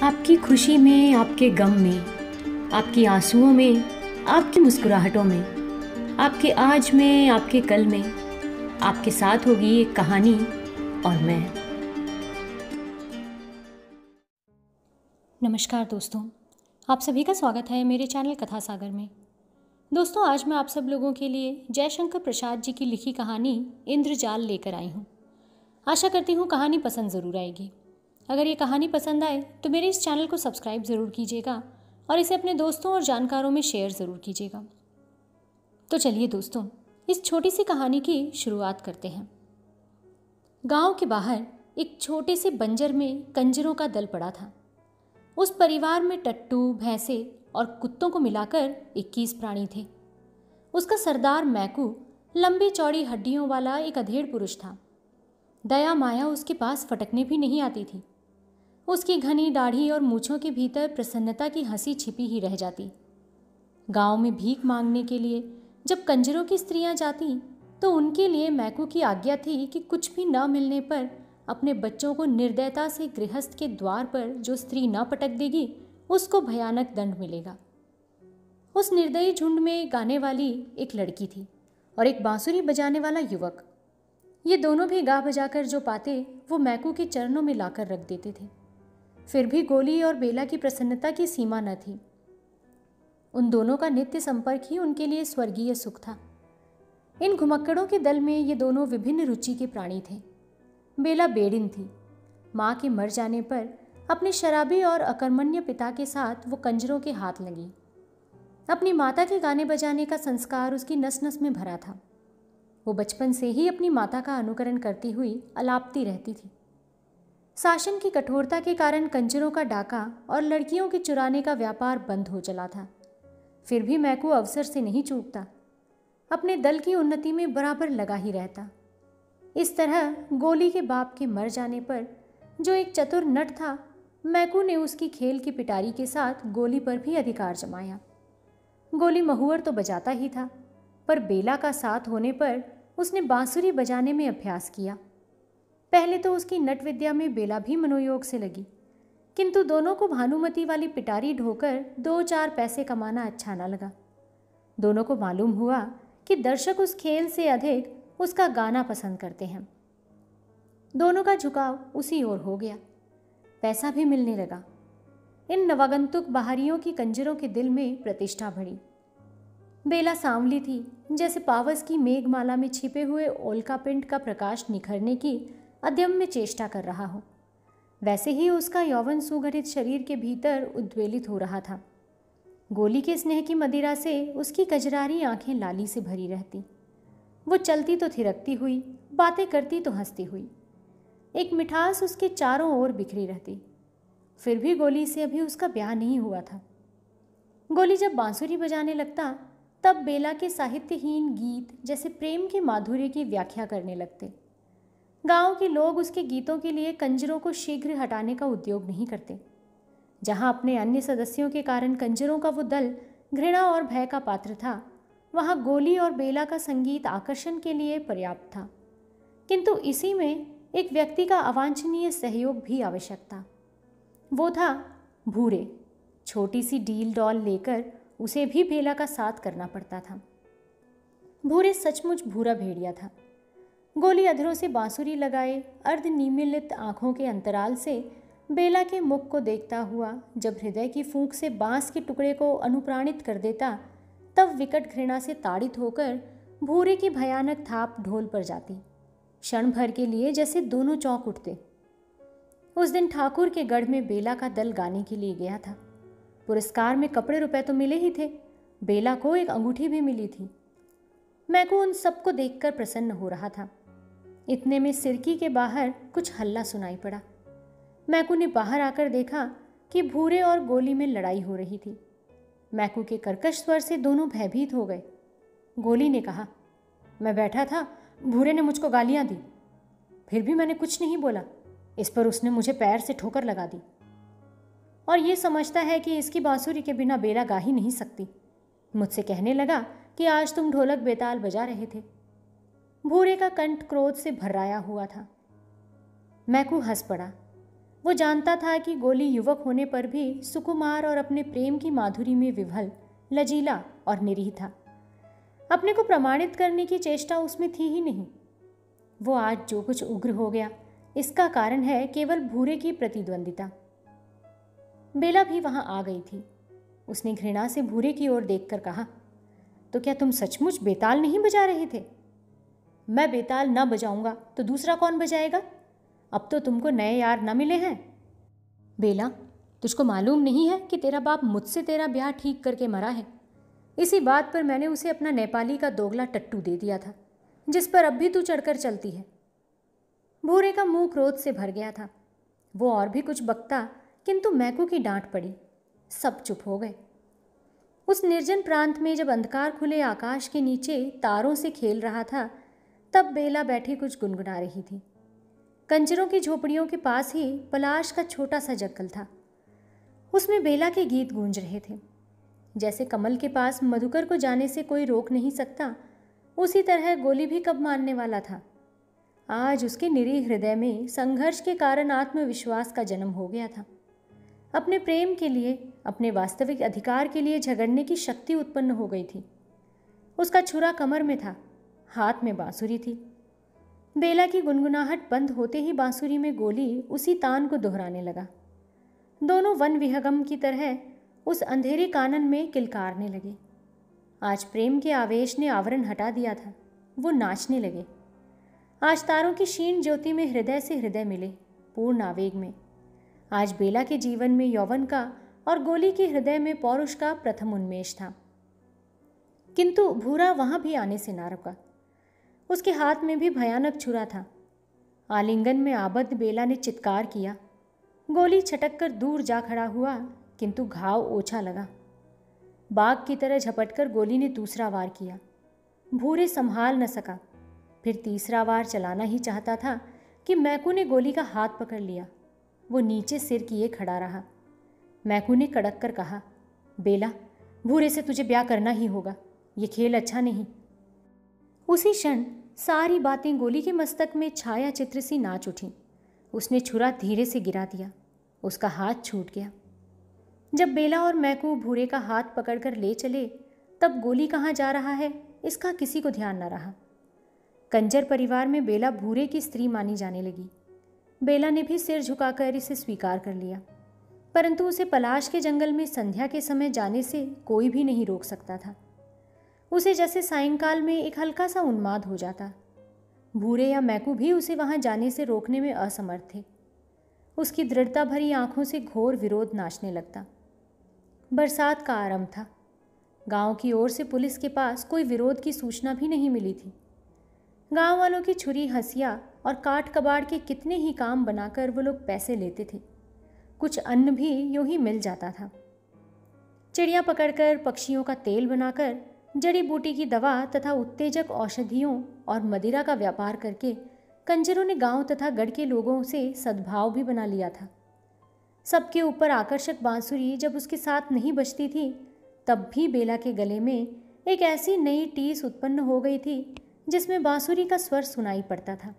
आपकी खुशी में, आपके गम में, आपकी आंसुओं में, आपकी मुस्कुराहटों में, आपके आज में, आपके कल में, आपके साथ होगी एक कहानी और मैं। नमस्कार दोस्तों, आप सभी का स्वागत है मेरे चैनल कथा सागर में। दोस्तों, आज मैं आप सब लोगों के लिए जयशंकर प्रसाद जी की लिखी कहानी इंद्रजाल लेकर आई हूँ। आशा करती हूँ कहानी पसंद ज़रूर आएगी। अगर ये कहानी पसंद आए तो मेरे इस चैनल को सब्सक्राइब ज़रूर कीजिएगा और इसे अपने दोस्तों और जानकारों में शेयर ज़रूर कीजिएगा। तो चलिए दोस्तों, इस छोटी सी कहानी की शुरुआत करते हैं। गांव के बाहर एक छोटे से बंजर में कंजरों का दल पड़ा था। उस परिवार में टट्टू, भैंसे और कुत्तों को मिलाकर 21 प्राणी थे। उसका सरदार मैकू लंबी चौड़ी हड्डियों वाला एक अधेड़ पुरुष था। दया माया उसके पास फटकने भी नहीं आती थी। उसकी घनी दाढ़ी और मूछों के भीतर प्रसन्नता की हंसी छिपी ही रह जाती। गांव में भीख मांगने के लिए जब कंजरों की स्त्रियां जाती तो उनके लिए मैकू की आज्ञा थी कि कुछ भी न मिलने पर अपने बच्चों को निर्दयता से गृहस्थ के द्वार पर जो स्त्री न पटक देगी उसको भयानक दंड मिलेगा। उस निर्दयी झुंड में गाने वाली एक लड़की थी और एक बांसुरी बजाने वाला युवक। ये दोनों भी गा बजाकर जो पाते वो मैकू के चरणों में लाकर रख देते थे। फिर भी गोली और बेला की प्रसन्नता की सीमा न थी। उन दोनों का नित्य संपर्क ही उनके लिए स्वर्गीय सुख था। इन घुमक्कड़ों के दल में ये दोनों विभिन्न रुचि के प्राणी थे। बेला बेडिन थी। माँ के मर जाने पर अपने शराबी और अकर्मण्य पिता के साथ वो कंजरों के हाथ लगी। अपनी माता के गाने बजाने का संस्कार उसकी नस नस में भरा था। वो बचपन से ही अपनी माता का अनुकरण करती हुई अलापती रहती थी। शासन की कठोरता के कारण कंजरों का डाका और लड़कियों के चुराने का व्यापार बंद हो चला था। फिर भी मैकू अवसर से नहीं चूकता। अपने दल की उन्नति में बराबर लगा ही रहता। इस तरह गोली के बाप के मर जाने पर जो एक चतुर नट था, मैकू ने उसकी खेल की पिटारी के साथ गोली पर भी अधिकार जमाया। गोली महुअर तो बजाता ही था, पर बेला का साथ होने पर उसने बांसुरी बजाने में अभ्यास किया। पहले तो उसकी नट विद्या में बेला भी मनोयोग से लगी, किंतु दोनों को भानुमति वाली पिटारी ढोकर 2-4 पैसे कमाना अच्छा न लगा। दोनों को मालूम हुआ कि दर्शक उस खेल से अधिक उसका गाना पसंद करते हैं। दोनों का झुकाव उसी ओर हो गया। पैसा भी मिलने लगा। इन नवागंतुक बाहरियों की कंजरों के दिल में प्रतिष्ठा बढ़ी। बेला सांवली थी, जैसे पावस की मेघमाला में छिपे हुए ओल्का पिंड का प्रकाश निखरने की अदम्य चेष्टा कर रहा हो। वैसे ही उसका यौवन सुगठित शरीर के भीतर उद्वेलित हो रहा था। गोली के स्नेह की मदिरा से उसकी कजरारी आंखें लाली से भरी रहती। वो चलती तो थिरकती हुई, बातें करती तो हंसती हुई। एक मिठास उसके चारों ओर बिखरी रहती। फिर भी गोली से अभी उसका ब्याह नहीं हुआ था। गोली जब बांसुरी बजाने लगता तब बेला के साहित्यहीन गीत जैसे प्रेम के माधुर्य की व्याख्या करने लगते। गांव के लोग उसके गीतों के लिए कंजरों को शीघ्र हटाने का उद्योग नहीं करते। जहां अपने अन्य सदस्यों के कारण कंजरों का वो दल घृणा और भय का पात्र था, वहां गोली और बेला का संगीत आकर्षण के लिए पर्याप्त था। किंतु इसी में एक व्यक्ति का अवांछनीय सहयोग भी आवश्यक था। वो था भूरे। छोटी सी डील डॉल लेकर उसे भी बेला का साथ करना पड़ता था। भूरे सचमुच भूरा भेड़िया था। गोली अधरों से बांसुरी लगाए अर्धनिमीलित आंखों के अंतराल से बेला के मुख को देखता हुआ जब हृदय की फूंक से बांस के टुकड़े को अनुप्राणित कर देता, तब विकट घृणा से ताड़ित होकर भूरे की भयानक थाप ढोल पर जाती। क्षण भर के लिए जैसे दोनों चौंक उठते। उस दिन ठाकुर के गढ़ में बेला का दल गाने के लिए गया था। पुरस्कार में कपड़े रुपए तो मिले ही थे, बेला को एक अंगूठी भी मिली थी। मैकू उन सबको देखकर प्रसन्न हो रहा था। इतने में सिरकी के बाहर कुछ हल्ला सुनाई पड़ा। मैकू ने बाहर आकर देखा कि भूरे और गोली में लड़ाई हो रही थी। मैकू के कर्कश स्वर से दोनों भयभीत हो गए। गोली ने कहा, मैं बैठा था, भूरे ने मुझको गालियां दी, फिर भी मैंने कुछ नहीं बोला। इस पर उसने मुझे पैर से ठोकर लगा दी और ये समझता है कि इसकी बांसुरी के बिना बेला गा ही नहीं सकती। मुझसे कहने लगा कि आज तुम ढोलक बेताल बजा रहे थे। भूरे का कंठ क्रोध से भर्राया हुआ था। मैकू हंस पड़ा। वो जानता था कि गोली युवक होने पर भी सुकुमार और अपने प्रेम की माधुरी में विभल, लजीला और निरीह था। अपने को प्रमाणित करने की चेष्टा उसमें थी ही नहीं। वो आज जो कुछ उग्र हो गया, इसका कारण है केवल भूरे की प्रतिद्वंदिता। बेला भी वहां आ गई थी। उसने घृणा से भूरे की ओर देखकर कहा, तो क्या तुम सचमुच बेताल नहीं बजा रहे थे? मैं बेताल ना बजाऊंगा तो दूसरा कौन बजाएगा? अब तो तुमको नए यार न मिले हैं। बेला, तुझको मालूम नहीं है कि तेरा बाप मुझसे तेरा ब्याह ठीक करके मरा है। इसी बात पर मैंने उसे अपना नेपाली का दोगला टट्टू दे दिया था, जिस पर अब भी तू चढ़कर चलती है। भूरे का मुंह क्रोध से भर गया था। वो और भी कुछ बकता, किंतु मैकू की डांट पड़ी। सब चुप हो गए। उस निर्जन प्रांत में जब अंधकार खुले आकाश के नीचे तारों से खेल रहा था, तब बेला बैठी कुछ गुनगुना रही थी। कंजरों की झोपड़ियों के पास ही पलाश का छोटा सा जंगल था। उसमें बेला के गीत गूंज रहे थे। जैसे कमल के पास मधुकर को जाने से कोई रोक नहीं सकता, उसी तरह गोली भी कब मानने वाला था। आज उसके निरीह हृदय में संघर्ष के कारण आत्मविश्वास का जन्म हो गया था। अपने प्रेम के लिए, अपने वास्तविक अधिकार के लिए झगड़ने की शक्ति उत्पन्न हो गई थी। उसका छुरा कमर में था, हाथ में बांसुरी थी। बेला की गुनगुनाहट बंद होते ही बांसुरी में गोली उसी तान को दोहराने लगा। दोनों वन विहंगम की तरह उस अंधेरे कानन में किलकारने लगे। आज प्रेम के आवेश ने आवरण हटा दिया था। वो नाचने लगे। आज तारों की क्षीण ज्योति में हृदय से हृदय मिले, पूर्ण आवेग में। आज बेला के जीवन में यौवन का और गोली के हृदय में पौरुष का प्रथम उन्मेष था। किंतु भूरा वहां भी आने से ना रुका। उसके हाथ में भी भयानक छुरा था। आलिंगन में आबद्ध बेला ने चित्कार किया। गोली छटक कर दूर जा खड़ा हुआ, किंतु घाव ओछा लगा। बाघ की तरह झपटकर गोली ने दूसरा वार किया। भूरे संभाल न सका। फिर तीसरा वार चलाना ही चाहता था कि मैकू ने गोली का हाथ पकड़ लिया। वो नीचे सिर किए खड़ा रहा। मैकू ने कड़क कर कहा, बेला, भूरे से तुझे ब्याह करना ही होगा। ये खेल अच्छा नहीं। उसी क्षण सारी बातें गोली के मस्तक में छाया चित्र सी नाच उठी। उसने छुरा धीरे से गिरा दिया। उसका हाथ छूट गया। जब बेला और मैकू भूरे का हाथ पकड़कर ले चले, तब गोली कहाँ जा रहा है इसका किसी को ध्यान न रहा। कंजर परिवार में बेला भूरे की स्त्री मानी जाने लगी। बेला ने भी सिर झुकाकर इसे स्वीकार कर लिया, परंतु उसे पलाश के जंगल में संध्या के समय जाने से कोई भी नहीं रोक सकता था। उसे जैसे सायंकाल में एक हल्का सा उन्माद हो जाता। भूरे या मैकू भी उसे वहां जाने से रोकने में असमर्थ थे। उसकी दृढ़ता भरी आंखों से घोर विरोध नाचने लगता। बरसात का आरंभ था। गांव की ओर से पुलिस के पास कोई विरोध की सूचना भी नहीं मिली थी। गांव वालों की छुरी हंसिया और काट कबाड़ के कितने ही काम बनाकर वो लोग पैसे लेते थे। कुछ अन्न भी यूं ही मिल जाता था। चिड़िया पकड़कर, पक्षियों का तेल बनाकर, जड़ी बूटी की दवा तथा उत्तेजक औषधियों और मदिरा का व्यापार करके कंजरों ने गांव तथा गढ़ के लोगों से सद्भाव भी बना लिया था। सबके ऊपर आकर्षक बांसुरी जब उसके साथ नहीं बजती थी, तब भी बेला के गले में एक ऐसी नई टीस उत्पन्न हो गई थी जिसमें बांसुरी का स्वर सुनाई पड़ता था।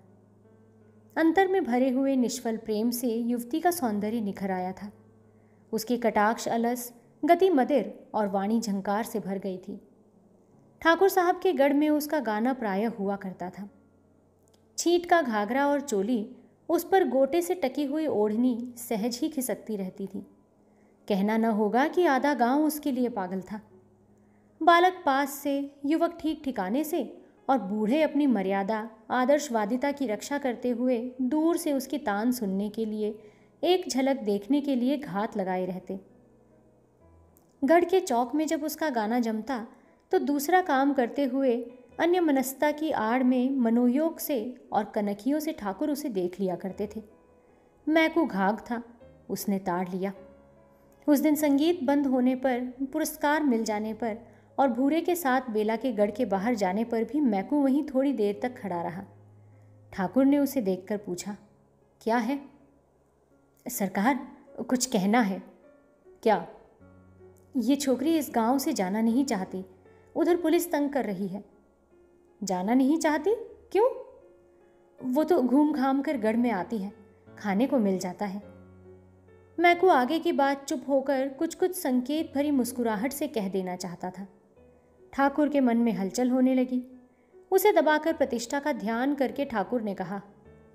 अंतर में भरे हुए निष्फल प्रेम से युवती का सौंदर्य निखर आया था। उसके कटाक्ष अलस, गति मदिर और वाणी झंकार से भर गई थी। ठाकुर साहब के गढ़ में उसका गाना प्रायः हुआ करता था। छींट का घाघरा और चोली, उस पर गोटे से टकी हुई ओढ़नी सहज ही खिसकती रहती थी। कहना न होगा कि आधा गांव उसके लिए पागल था। बालक पास से, युवक ठीक ठिकाने से और बूढ़े अपनी मर्यादा, आदर्शवादिता की रक्षा करते हुए दूर से उसकी तान सुनने के लिए, एक झलक देखने के लिए घात लगाए रहते। गढ़ के चौक में जब उसका गाना जमता तो दूसरा काम करते हुए अन्य मनस्ता की आड़ में मनोयोग से और कनखियों से ठाकुर उसे देख लिया करते थे। मैकू घाघ था, उसने ताड़ लिया। उस दिन संगीत बंद होने पर, पुरस्कार मिल जाने पर और भूरे के साथ बेला के गढ़ के बाहर जाने पर भी मैकू वहीं थोड़ी देर तक खड़ा रहा। ठाकुर ने उसे देखकर पूछा, क्या है? सरकार, कुछ कहना है। क्या? ये छोकरी इस गांव से जाना नहीं चाहती। उधर पुलिस तंग कर रही है। जाना नहीं चाहती? क्यों? वो तो घूम घाम कर गढ़ में आती है, खाने को मिल जाता है। मैकू आगे की बात चुप होकर कुछ कुछ संकेत भरी मुस्कुराहट से कह देना चाहता था। ठाकुर के मन में हलचल होने लगी। उसे दबाकर प्रतिष्ठा का ध्यान करके ठाकुर ने कहा,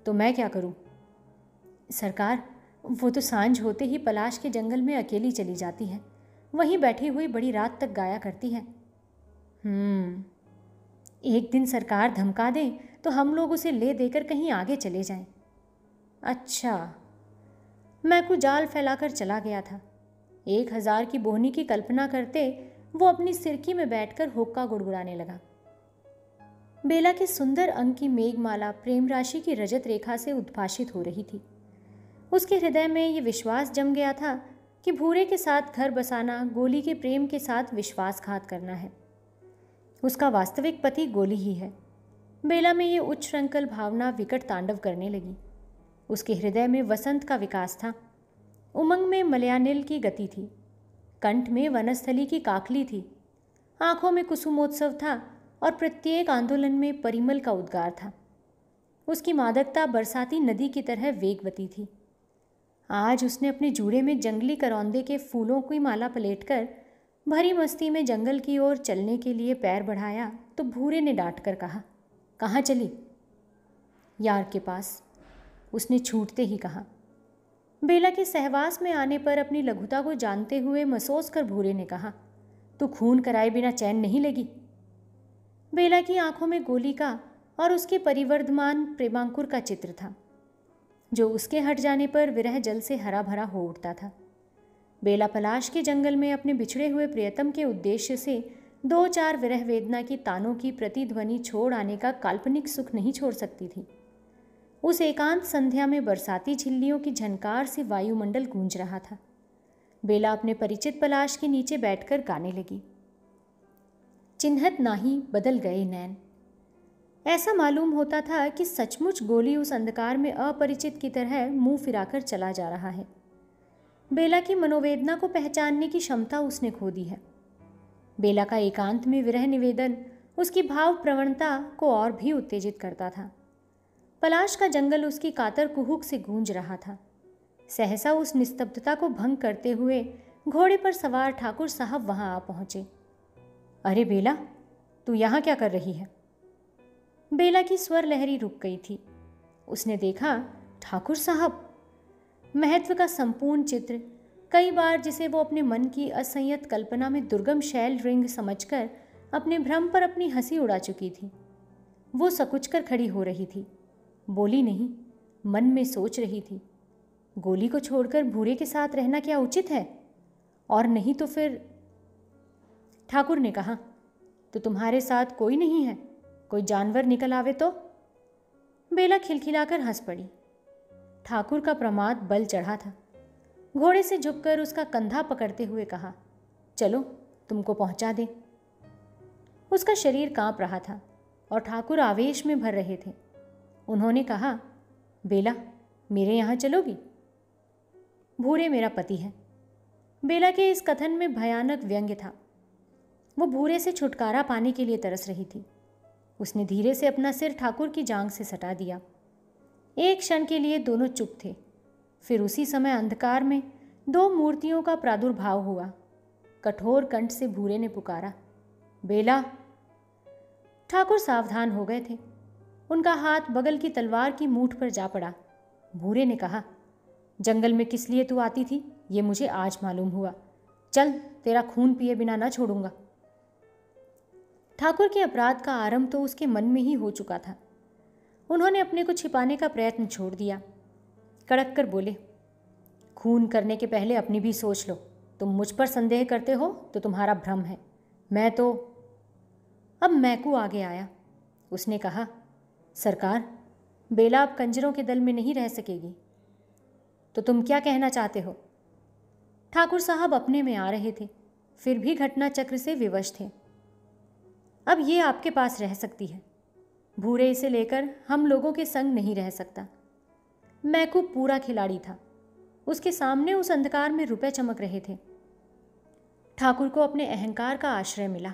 तो मैं क्या करूं? सरकार, वो तो सांझ होते ही पलाश के जंगल में अकेली चली जाती है, वहीं बैठी हुई बड़ी रात तक गाया करती है। एक दिन सरकार धमका दे तो हम लोग उसे ले देकर कहीं आगे चले जाएं। अच्छा। मैकू जाल फैलाकर चला गया था। 1000 की बोहनी की कल्पना करते वो अपनी सिरकी में बैठकर हुक्का गुड़गुड़ाने लगा। बेला के सुंदर अंग की मेघमाला प्रेम राशि की रजत रेखा से उद्भाषित हो रही थी। उसके हृदय में ये विश्वास जम गया था कि भूरे के साथ घर बसाना गोली के प्रेम के साथ विश्वासघात करना है। उसका वास्तविक पति गोली ही है। बेला में ये उच्च श्रृंखल भावना विकट तांडव करने लगी। उसके हृदय में वसंत का विकास था। उमंग में मलयानिल की गति थी। कंठ में वनस्थली की काकली थी। आंखों में कुसुमोत्सव था और प्रत्येक आंदोलन में परिमल का उद्गार था। उसकी मादकता बरसाती नदी की तरह वेगवती थी। आज उसने अपने जूड़े में जंगली करौंदे के फूलों की माला पलेटकर भरी मस्ती में जंगल की ओर चलने के लिए पैर बढ़ाया तो भूरे ने डांट कर कहा, कहाँ चली? यार के पास, उसने छूटते ही कहा। बेला के सहवास में आने पर अपनी लघुता को जानते हुए मसोस कर भूरे ने कहा, तू खून कराए बिना चैन नहीं लेगी। बेला की आंखों में गोली का और उसके परिवर्धमान प्रेमांकुर का चित्र था, जो उसके हट जाने पर विरह जल से हरा भरा हो उठता था। बेला पलाश के जंगल में अपने बिछड़े हुए प्रियतम के उद्देश्य से 2-4 विरह वेदना की तानों की प्रतिध्वनि छोड़ आने का काल्पनिक सुख नहीं छोड़ सकती थी। उस एकांत संध्या में बरसाती झिल्लियों की झनकार से वायुमंडल गूंज रहा था। बेला अपने परिचित पलाश के नीचे बैठकर गाने लगी, चिन्हत नाही बदल गए नैन। ऐसा मालूम होता था कि सचमुच गोली उस अंधकार में अपरिचित की तरह मुंह फिराकर चला जा रहा है। बेला की मनोवेदना को पहचानने की क्षमता उसने खो दी है। बेला का एकांत में विरह निवेदन उसकी भाव प्रवणता को और भी उत्तेजित करता था। पलाश का जंगल उसकी कातर कुहुक से गूंज रहा था। सहसा उस निस्तब्धता को भंग करते हुए घोड़े पर सवार ठाकुर साहब वहां आ पहुंचे। अरे बेला, तू यहाँ क्या कर रही है? बेला की स्वर लहरी रुक गई थी। उसने देखा, ठाकुर साहब। महत्व का संपूर्ण चित्र, कई बार जिसे वो अपने मन की असंयत कल्पना में दुर्गम शैल रिंग समझकर अपने भ्रम पर अपनी हंसी उड़ा चुकी थी, वो सकुचकर खड़ी हो रही थी। बोली नहीं, मन में सोच रही थी, गोली को छोड़कर भूरे के साथ रहना क्या उचित है? और नहीं तो फिर? ठाकुर ने कहा, तो तुम्हारे साथ कोई नहीं है? कोई जानवर निकल आवे तो? बेला खिलखिलाकर हंस पड़ी। ठाकुर का प्रमाद बल चढ़ा था। घोड़े से झुककर उसका कंधा पकड़ते हुए कहा, चलो तुमको पहुंचा दे। उसका शरीर कांप रहा था और ठाकुर आवेश में भर रहे थे। उन्होंने कहा, बेला, मेरे यहाँ चलोगी? भूरे मेरा पति है। बेला के इस कथन में भयानक व्यंग्य था। वो भूरे से छुटकारा पाने के लिए तरस रही थी। उसने धीरे से अपना सिर ठाकुर की जांघ से सटा दिया। एक क्षण के लिए दोनों चुप थे। फिर उसी समय अंधकार में 2 मूर्तियों का प्रादुर्भाव हुआ। कठोर कंठ से भूरे ने पुकारा, बेला। ठाकुर सावधान हो गए थे। उनका हाथ बगल की तलवार की मूठ पर जा पड़ा। भूरे ने कहा, जंगल में किस लिए तू आती थी ये मुझे आज मालूम हुआ। चल, तेरा खून पिए बिना ना छोड़ूंगा। ठाकुर के अपराध का आरंभ तो उसके मन में ही हो चुका था। उन्होंने अपने को छिपाने का प्रयत्न छोड़ दिया। कड़क कर बोले, खून करने के पहले अपनी भी सोच लो। तुम मुझ पर संदेह करते हो तो तुम्हारा भ्रम है। मैं तो। अब मैकू आगे आया। उसने कहा, सरकार, बेला अब कंजरों के दल में नहीं रह सकेगी। तो तुम क्या कहना चाहते हो? ठाकुर साहब अपने में आ रहे थे, फिर भी घटना चक्र से विवश थे। अब ये आपके पास रह सकती है। भूरे इसे लेकर हम लोगों के संग नहीं रह सकता। मैकू पूरा खिलाड़ी था। उसके सामने उस अंधकार में रुपए चमक रहे थे। ठाकुर को अपने अहंकार का आश्रय मिला।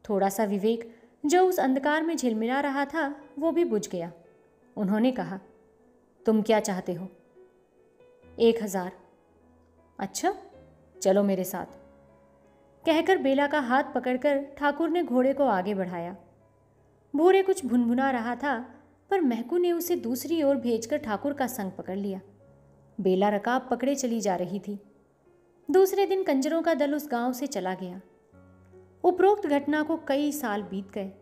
थोड़ा सा विवेक जो उस अंधकार में झिलमिला रहा था वो भी बुझ गया। उन्होंने कहा, तुम क्या चाहते हो? 1000। अच्छा, चलो मेरे साथ, कहकर बेला का हाथ पकड़कर ठाकुर ने घोड़े को आगे बढ़ाया। भूरे कुछ भुनभुना रहा था, पर महकू ने उसे दूसरी ओर भेजकर ठाकुर का संग पकड़ लिया। बेला रकाब पकड़े चली जा रही थी। दूसरे दिन कंजरों का दल उस गांव से चला गया। उपरोक्त घटना को कई साल बीत गए।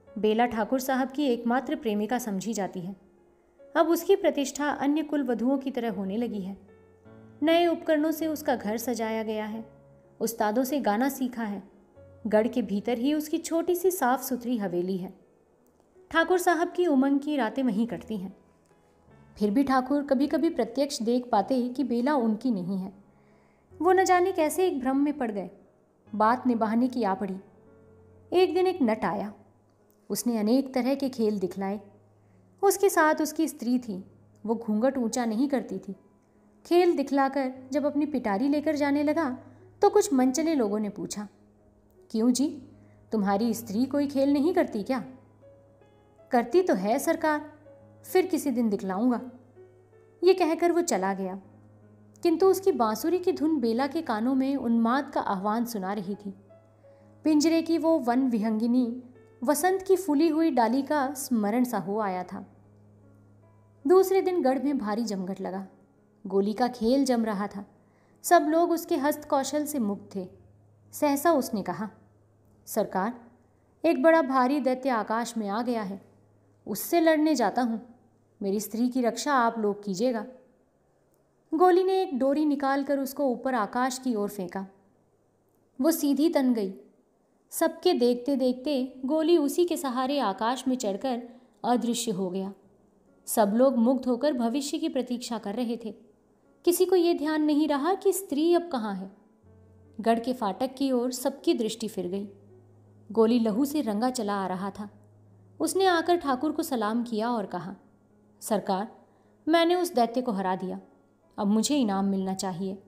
बेला ठाकुर साहब की एकमात्र प्रेमिका समझी जाती है। अब उसकी प्रतिष्ठा अन्य कुल वधुओं की तरह होने लगी है। नए उपकरणों से उसका घर सजाया गया है। उस्तादों से गाना सीखा है। गढ़ के भीतर ही उसकी छोटी सी साफ सुथरी हवेली है। ठाकुर साहब की उमंग की रातें वहीं कटती हैं। फिर भी ठाकुर कभी कभी प्रत्यक्ष देख पाते कि बेला उनकी नहीं है। वो न जाने कैसे एक भ्रम में पड़ गए। बात निभाने की आ पड़ी। एक दिन एक नट आया। उसने अनेक तरह के खेल दिखलाए। उसके साथ उसकी स्त्री थी। वो घूंघट ऊंचा नहीं करती थी। खेल दिखलाकर जब अपनी पिटारी लेकर जाने लगा तो कुछ मनचले लोगों ने पूछा, क्यों जी, तुम्हारी स्त्री कोई खेल नहीं करती क्या? करती तो है सरकार, फिर किसी दिन दिखलाऊंगा। ये कहकर वो चला गया। किंतु उसकी बांसुरी की धुन बेला के कानों में उन्माद का आह्वान सुना रही थी। पिंजरे की वो वन विहंगिनी वसंत की फूली हुई डाली का स्मरण सा हो आया था। दूसरे दिन गढ़ में भारी जमघट लगा। गोली का खेल जम रहा था। सब लोग उसके हस्त कौशल से मुक्त थे। सहसा उसने कहा, सरकार, एक बड़ा भारी दैत्य आकाश में आ गया है। उससे लड़ने जाता हूँ। मेरी स्त्री की रक्षा आप लोग कीजिएगा। गोली ने एक डोरी निकालकर उसको ऊपर आकाश की ओर फेंका। वो सीधी तन गई। सबके देखते देखते गोली उसी के सहारे आकाश में चढ़कर अदृश्य हो गया। सब लोग मुग्ध होकर भविष्य की प्रतीक्षा कर रहे थे। किसी को यह ध्यान नहीं रहा कि स्त्री अब कहाँ है। गढ़ के फाटक की ओर सबकी दृष्टि फिर गई। गोली लहू से रंगा चला आ रहा था। उसने आकर ठाकुर को सलाम किया और कहा, सरकार, मैंने उस दैत्य को हरा दिया। अब मुझे इनाम मिलना चाहिए।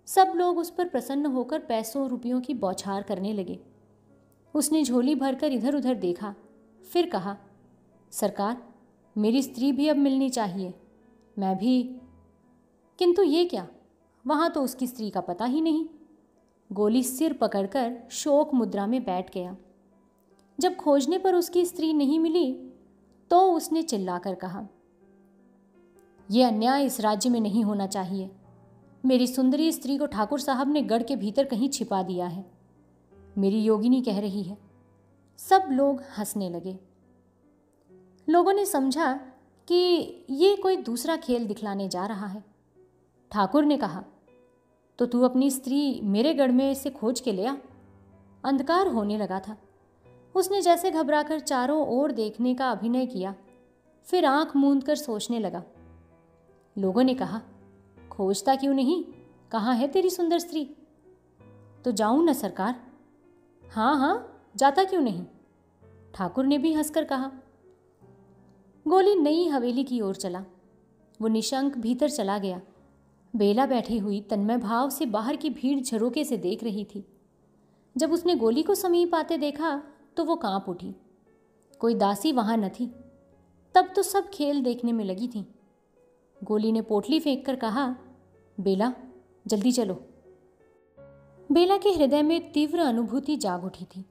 सब लोग उस पर प्रसन्न होकर पैसों रुपयों की बौछार करने लगे। उसने झोली भरकर इधर उधर देखा, फिर कहा, सरकार, मेरी स्त्री भी अब मिलनी चाहिए। मैं भी। किंतु ये क्या, वहां तो उसकी स्त्री का पता ही नहीं। गोली सिर पकड़कर शोक मुद्रा में बैठ गया। जब खोजने पर उसकी स्त्री नहीं मिली तो उसने चिल्लाकर कहा, यह अन्याय इस राज्य में नहीं होना चाहिए। मेरी सुंदरी स्त्री को ठाकुर साहब ने गढ़ के भीतर कहीं छिपा दिया है। मेरी योगिनी कह रही है। सब लोग हंसने लगे। लोगों ने समझा कि ये कोई दूसरा खेल दिखलाने जा रहा है। ठाकुर ने कहा, तो तू अपनी स्त्री मेरे गढ़ में से खोज के ले आ। अंधकार होने लगा था। उसने जैसे घबराकर चारों ओर देखने का अभिनय किया, फिर आंख मूंदकर सोचने लगा। लोगों ने कहा, खोजता क्यों नहीं, कहाँ है तेरी सुंदर स्त्री? तो जाऊं ना सरकार? हाँ हाँ, जाता क्यों नहीं? ठाकुर ने भी हंसकर कहा। गोली नई हवेली की ओर चला। वो निशंक भीतर चला गया। बेला बैठी हुई तन्मय भाव से बाहर की भीड़ झरोके से देख रही थी। जब उसने गोली को समीप आते देखा तो वो कांप उठी। कोई दासी वहां न थी। तब तो सब खेल देखने में लगी थी। गोली ने पोटली फेंककर कहा, बेला, जल्दी चलो। बेला के हृदय में तीव्र अनुभूति जाग उठी थी।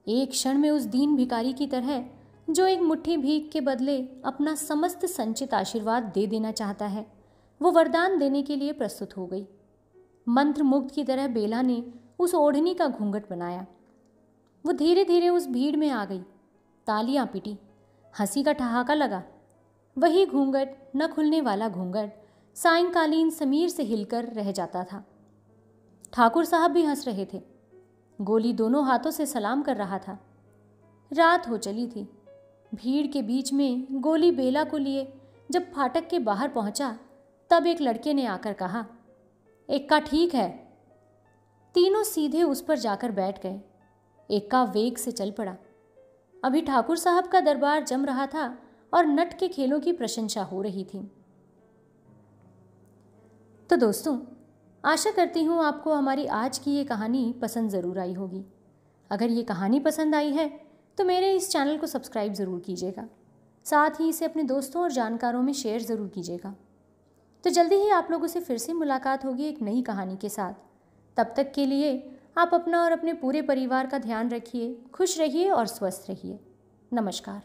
एक क्षण में उस दीन भिखारी की तरह, जो एक मुट्ठी भीख के बदले अपना समस्त संचित आशीर्वाद दे देना चाहता है, वो वरदान देने के लिए प्रस्तुत हो गई। मंत्र मुग्ध की तरह बेला ने उस ओढ़नी का घूंघट बनाया। वो धीरे धीरे उस भीड़ में आ गई। तालियां पिटी, हंसी का ठहाका लगा। वही घूंघट, न खुलने वाला घूंघट, सायंकालीन समीर से हिलकर रह जाता था। ठाकुर साहब भी हंस रहे थे। गोली दोनों हाथों से सलाम कर रहा था। रात हो चली थी। भीड़ के बीच में गोली बेला को लिए जब फाटक के बाहर पहुंचा, तब एक लड़के ने आकर कहा, एक्का ठीक है। तीनों सीधे उस पर जाकर बैठ गए। एक्का वेग से चल पड़ा। अभी ठाकुर साहब का दरबार जम रहा था और नट के खेलों की प्रशंसा हो रही थी। तो दोस्तों, आशा करती हूँ आपको हमारी आज की ये कहानी पसंद ज़रूर आई होगी। अगर ये कहानी पसंद आई है तो मेरे इस चैनल को सब्सक्राइब ज़रूर कीजिएगा। साथ ही इसे अपने दोस्तों और जानकारों में शेयर ज़रूर कीजिएगा। तो जल्दी ही आप लोगों से फिर से मुलाकात होगी एक नई कहानी के साथ। तब तक के लिए आप अपना और अपने पूरे परिवार का ध्यान रखिए, खुश रहिए और स्वस्थ रहिए। नमस्कार।